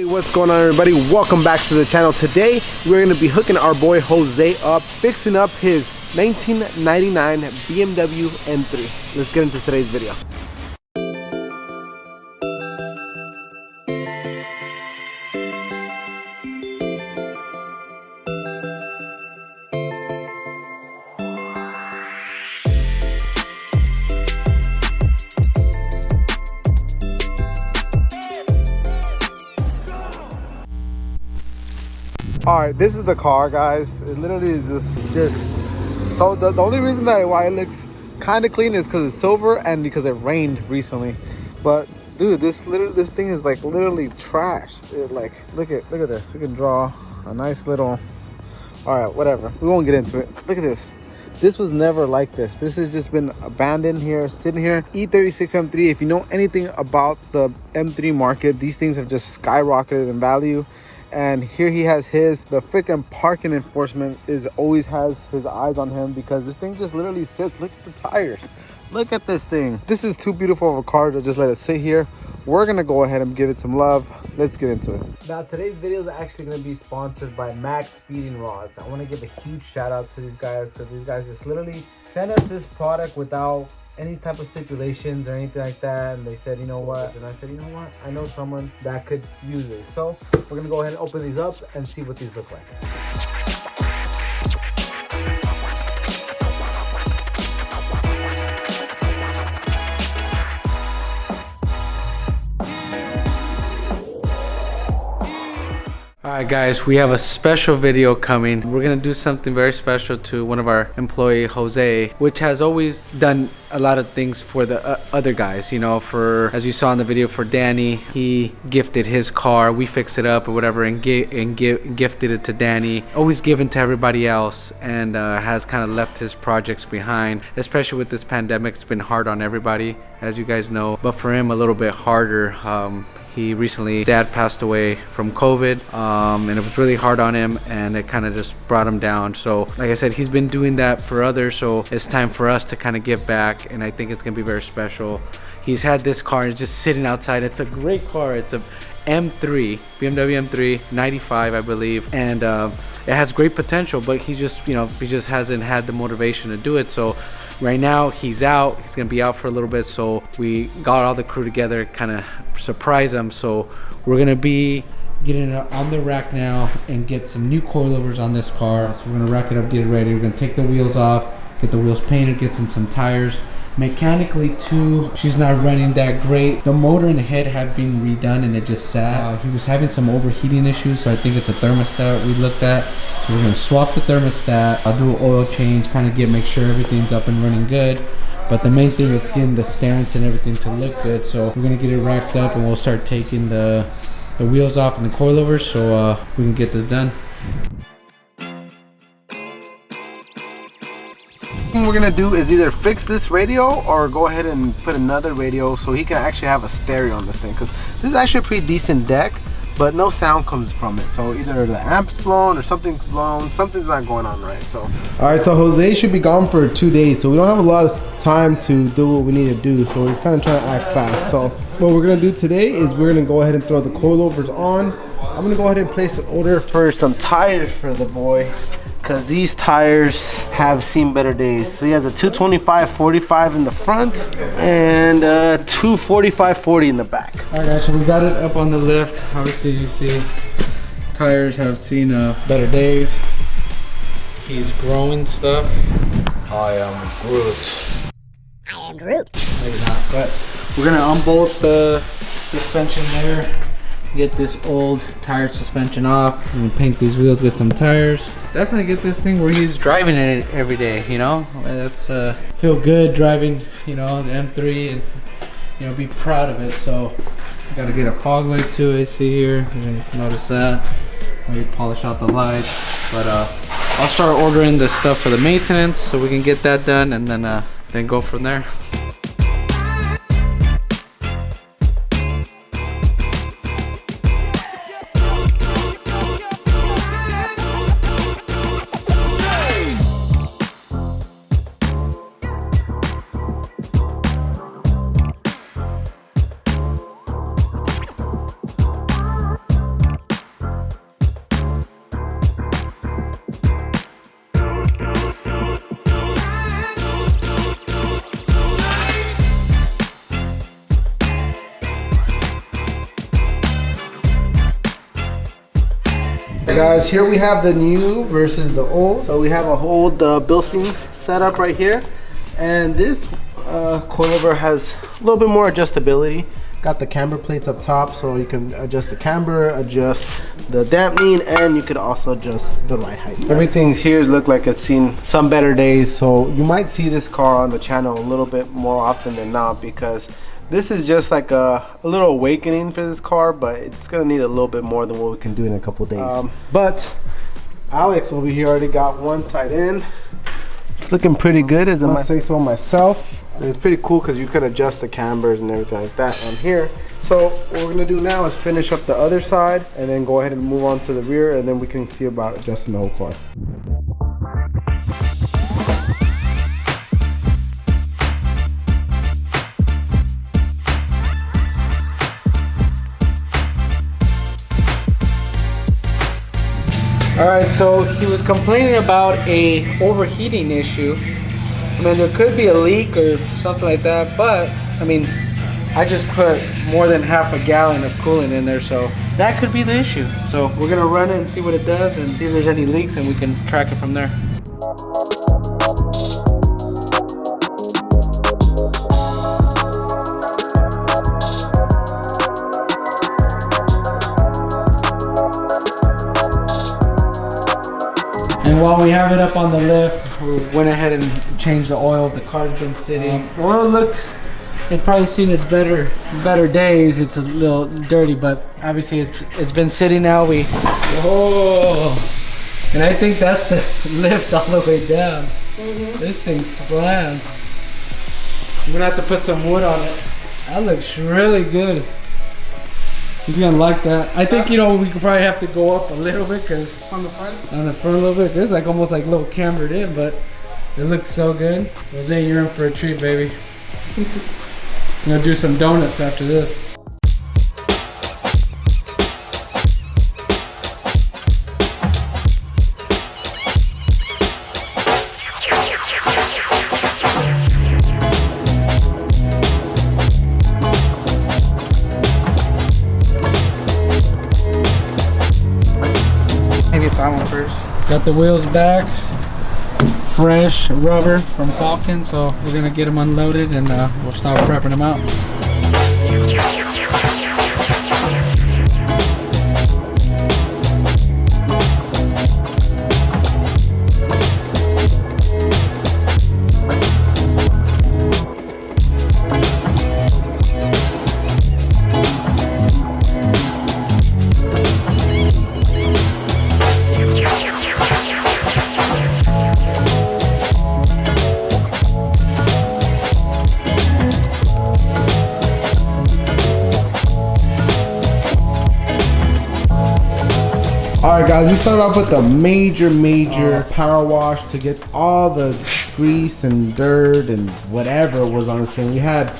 Hey, what's going on, everybody? Welcome back to the channel. Today we're going to be hooking our boy Jose up, fixing up his 1999 BMW M3. Let's get into today's video. All right, this is the car, guys. It literally is just so the only reason why it looks kind of clean is because it's silver and because it rained recently. But dude, this thing is like literally trashed. It like look at this. We can draw a nice little. All right, whatever. We won't get into it. Look at this. This was never like this. This has just been abandoned here, sitting here. E36 M3. If you know anything about the M3 market, these things have just skyrocketed in value. And here he has the freaking parking enforcement always has his eyes on him because this thing just literally sits. Look at the tires. Look at this thing. This is too beautiful of a car to just let it sit here. We're gonna go ahead and give it some love. Let's get into it. Now today's video is actually gonna be sponsored by Max Speeding Rods. I wanna give a huge shout out to these guys because these guys just literally sent us this product without any type of stipulations or anything like that, and they said, you know what, and I said, you know what, I know someone that could use this. So we're gonna go ahead and open these up and see what these look like. Alright guys, we have a special video coming. We're gonna do something very special to one of our employee, Jose, which has always done a lot of things for the other guys. You know, as you saw in the video for Danny, he gifted his car, we fixed it up or whatever, and gifted it to Danny. Always given to everybody else, and has kind of left his projects behind. Especially with this pandemic, it's been hard on everybody, as you guys know, but for him a little bit harder. Dad passed away from COVID, and it was really hard on him, and it kind of just brought him down. So like I said, he's been doing that for others, so it's time for us to kind of give back, and I think it's gonna be very special. He's had this car, it's just sitting outside. It's a great car. It's a M3, BMW M3, 95 I believe, and it has great potential, but he just hasn't had the motivation to do it. So right now he's out. He's gonna be out for a little bit, so we got all the crew together, kind of surprise him. So we're gonna be getting it on the rack now and get some new coilovers on this car. So we're gonna rack it up, get it ready. We're gonna take the wheels off, get the wheels painted, get some tires. Mechanically too, she's not running that great. The motor and the head have been redone and it just sat. He was having some overheating issues, so I think it's a thermostat we looked at. So we're gonna swap the thermostat. I'll do an oil change, kind of make sure everything's up and running good. But the main thing is getting the stance and everything to look good. So we're gonna get it racked up and we'll start taking the wheels off and the coilovers so we can get this done. What we're gonna do is either fix this radio or go ahead and put another radio so he can actually have a stereo on this thing, because this is actually a pretty decent deck, but no sound comes from it. So either the amp's blown or something's blown, something's not going on right. So all right, so Jose should be gone for 2 days, so we don't have a lot of time to do what we need to do, so we're kind of trying to act fast. So what we're gonna do today is we're gonna go ahead and throw the coilovers on. I'm gonna go ahead and place an order for some tires for the boy, because these tires have seen better days. So he has a 225/45 in the front and a 245/40 in the back. All right guys, so we got it up on the lift. Obviously you see tires have seen better days. He's growing stuff. I am Groot. I am Groot. Maybe not, but we're gonna unbolt the suspension there, get this old tire suspension off, and paint these wheels, get some tires. Definitely get this thing where he's driving it every day, you know? That's feel good driving, you know, the M3, and you know, be proud of it. So gotta get a fog light too, I see here. You can notice that. Maybe polish out the lights. But I'll start ordering the stuff for the maintenance so we can get that done, and then go from there. Guys, here we have the new versus the old. So we have a whole Bilstein setup right here, and this coilover has a little bit more adjustability. Got the camber plates up top, so you can adjust the camber, adjust the dampening, and you could also adjust the ride height. Everything's here look like it's seen some better days, so you might see this car on the channel a little bit more often than not, because this is just like a little awakening for this car, but it's gonna need a little bit more than what we can do in a couple days. But Alex over here already got one side in. It's looking pretty good, as I must say so myself. And it's pretty cool because you can adjust the cambers and everything like that on here. So what we're gonna do now is finish up the other side and then go ahead and move on to the rear, and then we can see about adjusting the whole car. Alright, so he was complaining about a overheating issue. I mean, there could be a leak or something like that, but I mean, I just put more than half a gallon of coolant in there, so that could be the issue. So we're gonna run it and see what it does and see if there's any leaks, and we can track it from there. And while we have it up on the lift, we went ahead and changed the oil. The car's been sitting. Oil looked, it's probably seen its better days. It's a little dirty, but obviously it's been sitting now. And I think that's the lift all the way down. This thing's slammed. I'm gonna have to put some wood on it. That looks really good. He's gonna like that. I think, you know, we could probably have to go up a little bit, because on the front a little bit. It's like almost like a little cambered in, but it looks so good. Jose, you're in for a treat, baby. I'm gonna do some donuts after this. Got the wheels back, fresh rubber from Falcon, so we're gonna get them unloaded and we'll start prepping them out. Alright guys, we started off with a major power wash to get all the grease and dirt and whatever was on this thing. We had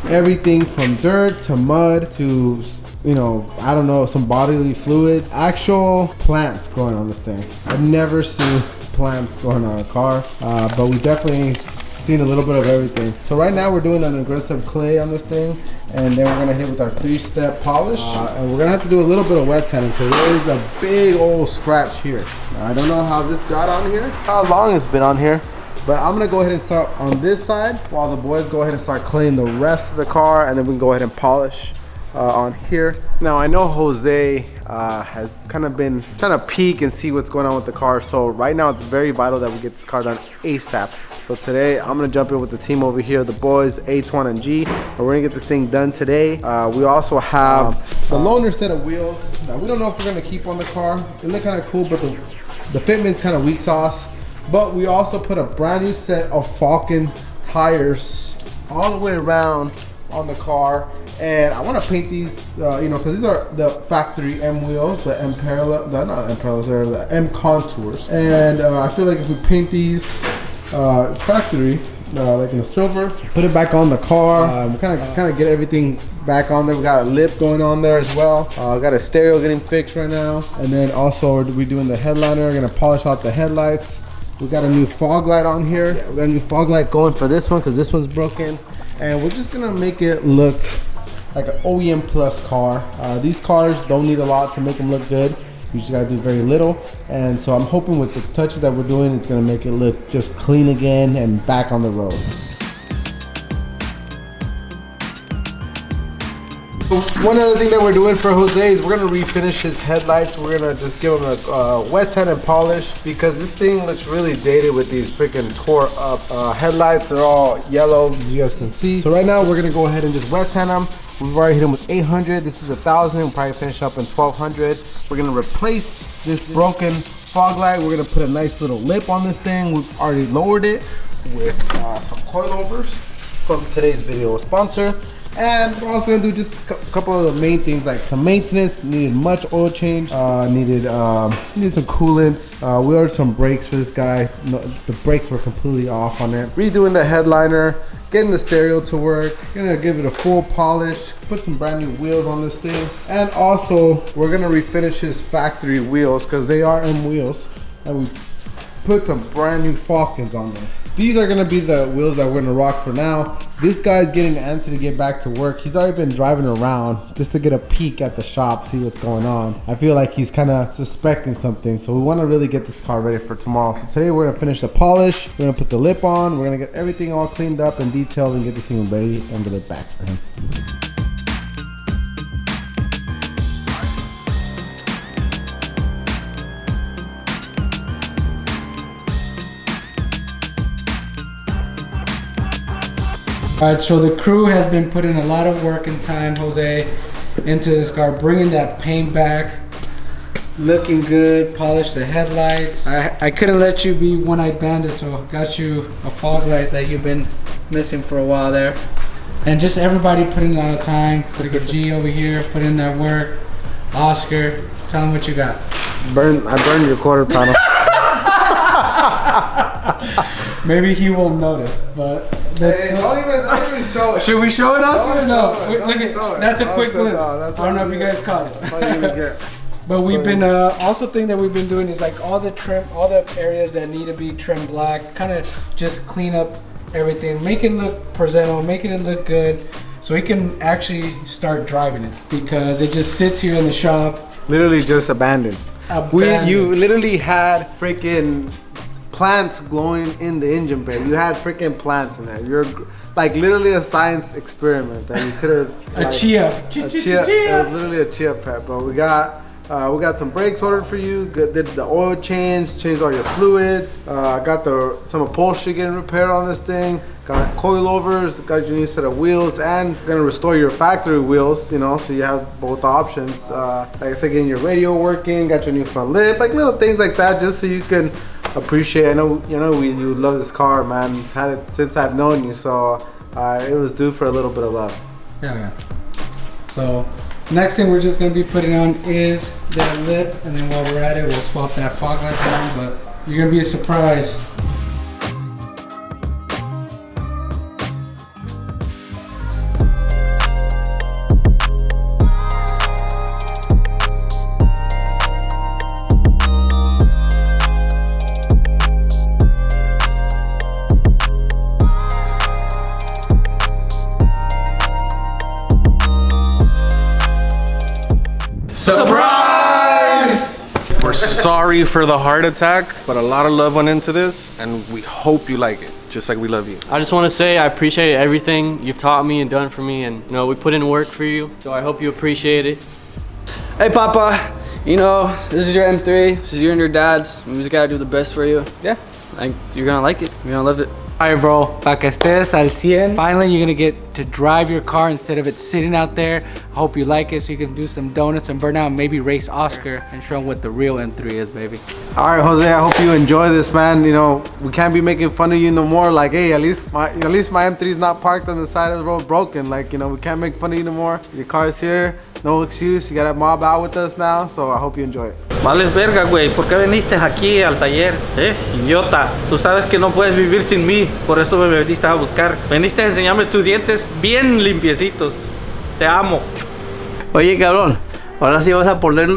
everything from dirt to mud to, you know, I don't know, some bodily fluids. Actual plants growing on this thing. I've never seen plants growing on a car, but we definitely seen a little bit of everything. So right now we're doing an aggressive clay on this thing, and then we're gonna hit with our 3-step polish, and we're gonna have to do a little bit of wet sanding because there is a big old scratch here. Now, I don't know how this got on here, how long it's been on here, but I'm gonna go ahead and start on this side while the boys go ahead and start cleaning the rest of the car, and then we can go ahead and polish on here. Now I know Jose has kind of been trying to peek and see what's going on with the car, so right now it's very vital that we get this car done ASAP. So today I'm gonna jump in with the team over here, the boys H1 and G, and we're gonna get this thing done today. We also have the loaner set of wheels. Now we don't know if we're gonna keep on the car. They look kind of cool, but the fitment's kind of weak sauce. But we also put a brand new set of Falcon tires all the way around on the car, and I want to paint these, you know, because these are the factory M wheels, the M parallel, not M parallels, they're the M contours, and I feel like if we paint these factory, like in a silver, put it back on the car, kind of get everything back on there. We got a lip going on there as well. Got a stereo getting fixed right now, and then also we're doing the headliner. We're gonna polish out the headlights. We got a new fog light on here. Yeah, we got a new fog light going for this one because this one's broken, and we're just gonna make it look like an OEM plus car. These cars don't need a lot to make them look good. You just gotta do very little. And so I'm hoping with the touches that we're doing, it's gonna make it look just clean again and back on the road. One other thing that we're doing for Jose is we're gonna refinish his headlights. We're gonna just give him a wet sand and polish because this thing looks really dated with these freaking tore up headlights. They're all yellow, as you guys can see. So right now we're gonna go ahead and just wet sand them. We've already hit them with 800. This is 1,000. We'll probably finish up in 1,200. We're gonna replace this broken fog light. We're gonna put a nice little lip on this thing. We've already lowered it with some coilovers from today's video sponsor. And we're also gonna do just a couple of the main things like some maintenance. Needed much oil change. Needed some coolants. We ordered some brakes for this guy. No, the brakes were completely off on it. Redoing the headliner, getting the stereo to work. Gonna give it a full polish. Put some brand new wheels on this thing. And also we're gonna refinish his factory wheels because they are M wheels. And we put some brand new Falcons on them. These are gonna be the wheels that we're gonna rock for now. This guy's getting antsy to get back to work. He's already been driving around just to get a peek at the shop, see what's going on. I feel like he's kind of suspecting something, so we want to really get this car ready for tomorrow. So today we're gonna finish the polish, we're gonna put the lip on, we're gonna get everything all cleaned up and detailed and get this thing ready and get it back for him. All right, so the crew has been putting a lot of work and time, Jose, into this car, bringing that paint back, looking good, polished the headlights. I couldn't let you be one-eyed bandit, so got you a fog light that you've been missing for a while there. And just everybody putting a lot of time. Look at G over here, put in their work. Oscar, tell them what you got. I burned your quarter panel. Maybe he won't notice, but that's. Hey, don't even show it. Should we show it, Oscar? No. Look it. at that's a quick glimpse. I don't know if you guys caught it. But we've been also thing that we've been doing is like all the trim, all the areas that need to be trimmed black, kind of just clean up everything, make it look presentable, making it look good, so we can actually start driving it because it just sits here in the shop. Literally just abandoned. You literally had freaking plants glowing in the engine bay. You had freaking plants in there. You're like literally a science experiment that you could have. A chia. It was literally a chia pet. But we got some brakes ordered for you. Did the oil change, changed all your fluids. Got some upholstery getting repaired on this thing. Got coilovers, got your new set of wheels, and gonna restore your factory wheels, you know, so you have both options. Like I said, getting your radio working, got your new front lip, like little things like that, just so you can appreciate. I know, you love this car, man. You've had it since I've known you, so it was due for a little bit of love. Yeah. So next thing we're just gonna be putting on is that lip, and then while we're at it, we'll swap that fog light on. But you're gonna be surprised. Surprise! We're sorry for the heart attack, but a lot of love went into this, and we hope you like it, just like we love you. I just want to say I appreciate everything you've taught me and done for me, and we put in work for you, so I hope you appreciate it. Hey Papa, this is your M3, this is you and your dad's. We just gotta do the best for you. Yeah, you're gonna like it, you're gonna love it. Alright bro, para que estés al 100. Finally you're gonna get to drive your car instead of it sitting out there. I hope you like it so you can do some donuts and burn out and maybe race Oscar and show him what the real M3 is, baby. All right, Jose, I hope you enjoy this, man. We can't be making fun of you no more. Like, hey, at least my M3 is not parked on the side of the road broken. Like, we can't make fun of you no more. Your car's here, no excuse. You got to mob out with us now, so I hope you enjoy it. Vales verga, güey. ¿Por qué viniste aquí al taller? Idiota. Tú sabes que no puedes vivir sin mí. Por eso me viniste a buscar. Viniste a enseñarme tus dientes bien limpiecitos. Te amo. Oye, cabrón. Ahora sí vas a poder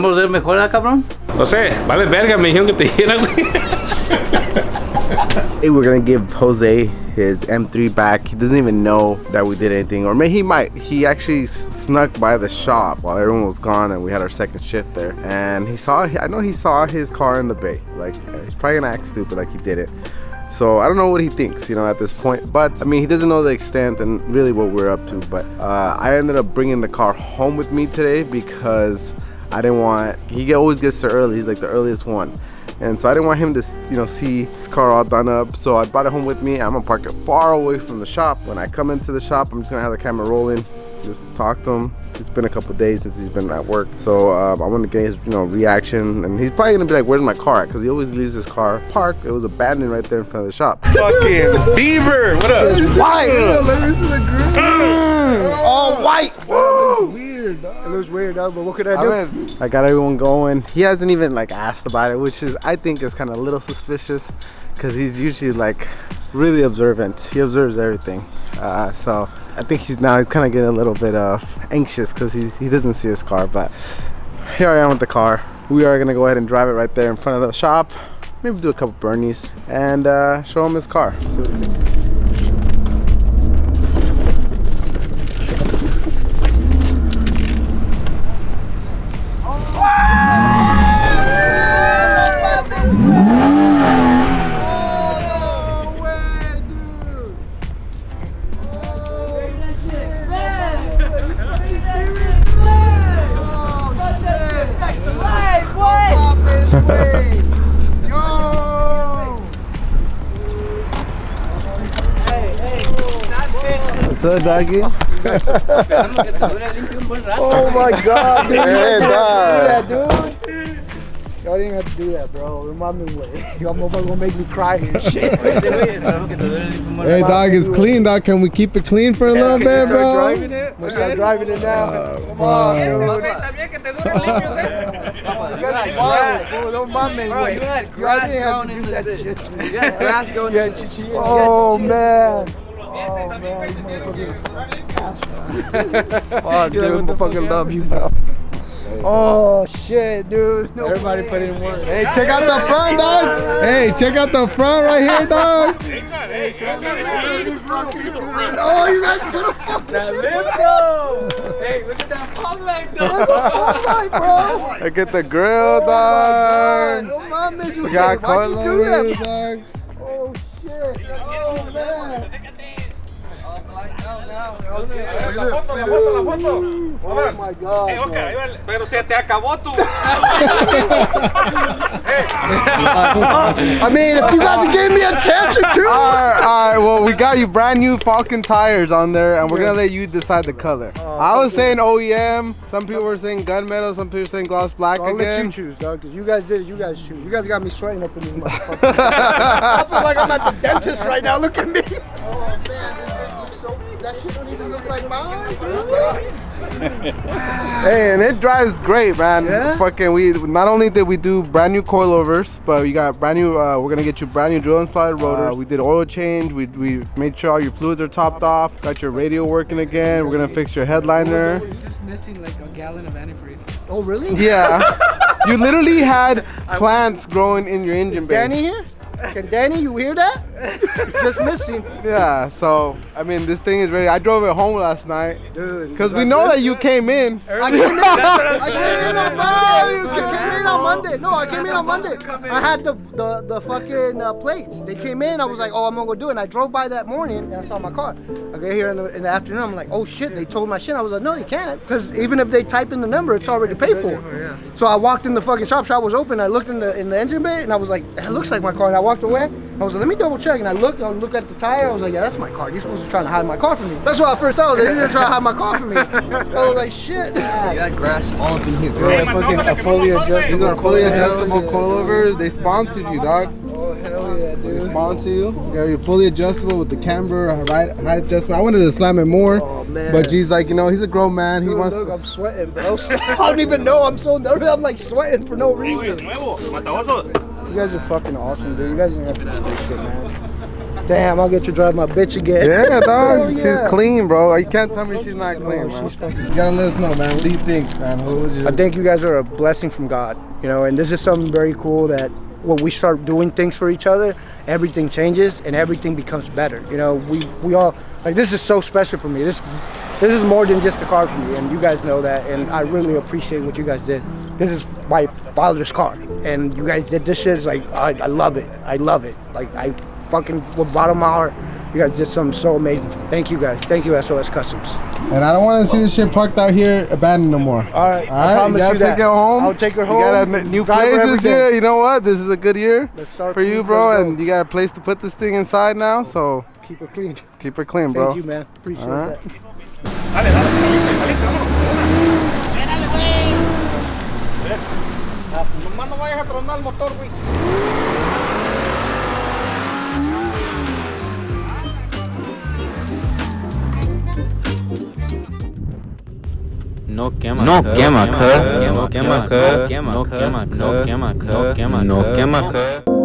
morder mejor, ¿eh, cabrón? No sé. Vales verga. Me dijeron que te dijera, güey. Hey, we're going to give Jose his M3 back. He doesn't even know that we did anything, or maybe he might. He actually snuck by the shop while everyone was gone and we had our second shift there, and I know he saw his car in the bay. Like, he's probably gonna act stupid like he did it. So I don't know what he thinks, at this point. But I mean, he doesn't know the extent and really what we're up to. But I ended up bringing the car home with me today because I didn't want. He always gets there early. He's like the earliest one, and so I didn't want him to, see his car all done up. So I brought it home with me. I'm gonna park it far away from the shop. When I come into the shop, I'm just gonna have the camera rolling, just talk to him. It's been a couple of days since he's been at work, so I want to get his reaction, and he's probably gonna be like, "Where's my car at?" Because he always leaves his car parked. It was abandoned right there in front of the shop. Fucking Beaver, what up? White. Let me see the grill. All white. Whoa. It looks weird, dog. It looks weird, dog, but what could I do? I got everyone going. He hasn't even like asked about it, which is, I think, is kind of a little suspicious, because he's usually like really observant. He observes everything. So I think he's kind of getting a little bit anxious because he doesn't see his car. But here I am with the car. We are gonna go ahead and drive it right there in front of the shop. Maybe do a couple burnies and show him his car. See what he thinks. What's up, doggy? Oh my God, dude. Hey, dog. Dude. Y'all didn't have to do that, bro. Remind me what. Y'all motherfuckers gonna make me cry and shit. Hey, dog, it's clean, dog. Can we keep it clean for a little bit, bro? Driving it? We'll start driving it now. Come on, dude. Don't mind me. Bro, you had grass going into this bitch. You had grass going into this shit. Oh, man. Fuck, dude, I fucking love you, bro. Oh shit, dude. No Everybody way. put in work. Hey, check out the front, dog. Hey, check out the front right here, dog. Oh, you guys put a fucking Hey, look at that fog light though. light, bro. Look at the grill, dog. No mames, We got why'd you do coil that? dog. Oh shit. Oh man. La foto. Oh my God. Bro. Pero se te acabó tu. I mean, if you guys gave me a chance or two. All right, well, we got you brand new Falcon tires on there, and we're gonna let you decide the color. I was saying OEM, some people were saying gunmetal, some people were saying gloss black I'll let you again. choose, dog, because you guys did it. You guys choose. You guys got me sweating up in this motherfucker. I feel like I'm at the dentist right now. Look at me. Oh, man. This looks so... That shit don't even look like mine. Hey, and it drives great, man. Yeah? Fucking, we not only did we do brand new coilovers, but we got brand new. We're gonna get you brand new drill and slide rotors. We did oil change. We made sure all your fluids are topped off. Got your radio working again. We're gonna fix your headliner. You're just missing like a gallon of antifreeze. Oh, really? Yeah, you literally had plants growing in your engine Is bay. Danny here? Can Danny, you hear that? Just missing. Yeah, so I mean, this thing is ready. I drove it home last night, Dude. because we know that you came in. I came in on Monday. I came in on Monday. No, I came in on Monday. I had the fucking plates. They came in. I was like, oh, I'm gonna go do it. And I drove by that morning and I saw my car. I get here in the afternoon. I'm like, oh shit, they told my shit. I was like, no, you can't, because even if they type in the number, it's already paid for. So I walked in the fucking shop. Shop was open. I looked in the engine bay and I was like, it looks like my car. And I walked away. I was like, let me double check. And I look at the tire. I was like, yeah, that's my car. These fools are trying to hide my car from me. That's what I first thought. They're trying to hide my car from me. I was like, shit. You got grass all up in here. A fully adjustable. These are fully adjustable coilovers. They sponsored you, dog. Oh, hell yeah, They dude. sponsor you. Yeah, you're fully adjustable with the camber, height adjustment. I wanted to slam it more, Oh, man. but G's like, he's a grown man. He Dude, wants look, to. I'm sweating, bro. I don't even know. I'm so nervous. I'm like sweating for no reason. You guys are fucking awesome, dude. You guys didn't have to do this shit, man. Damn, I'll get to drive my bitch again. Yeah, dog. Hell yeah. She's clean, bro. You can't tell me she's not clean, man. she's fucking- You gotta let us know, man. What do you think, man? What would you... I think you guys are a blessing from God, and this is something very cool that when we start doing things for each other, everything changes and everything becomes better. You know, we all, like, this is so special for me. This is more than just a car for me, and you guys know that, and I really appreciate what you guys did. This is my father's car, and you guys did this shit. It's like, I love it. I love it. Like, I fucking, with bottom of my heart, you guys did something so amazing. Thank you guys. Thank you, SOS Customs. And I don't want to see this shit parked out here abandoned no more. All right, I promise you gotta take it home. I'll take her home. You got a new drive her place every this year. day. You know what? This is a good year Let's start for you, from bro. the And you got a place to put this thing inside now, so Keep her clean. keep her clean, bro. Thank you, man. Appreciate Alright. that. Nomás no vayas a tronar el motor, güey. No quema, no quema, no quema, no quema, no quema, no quema, no quema, no quema.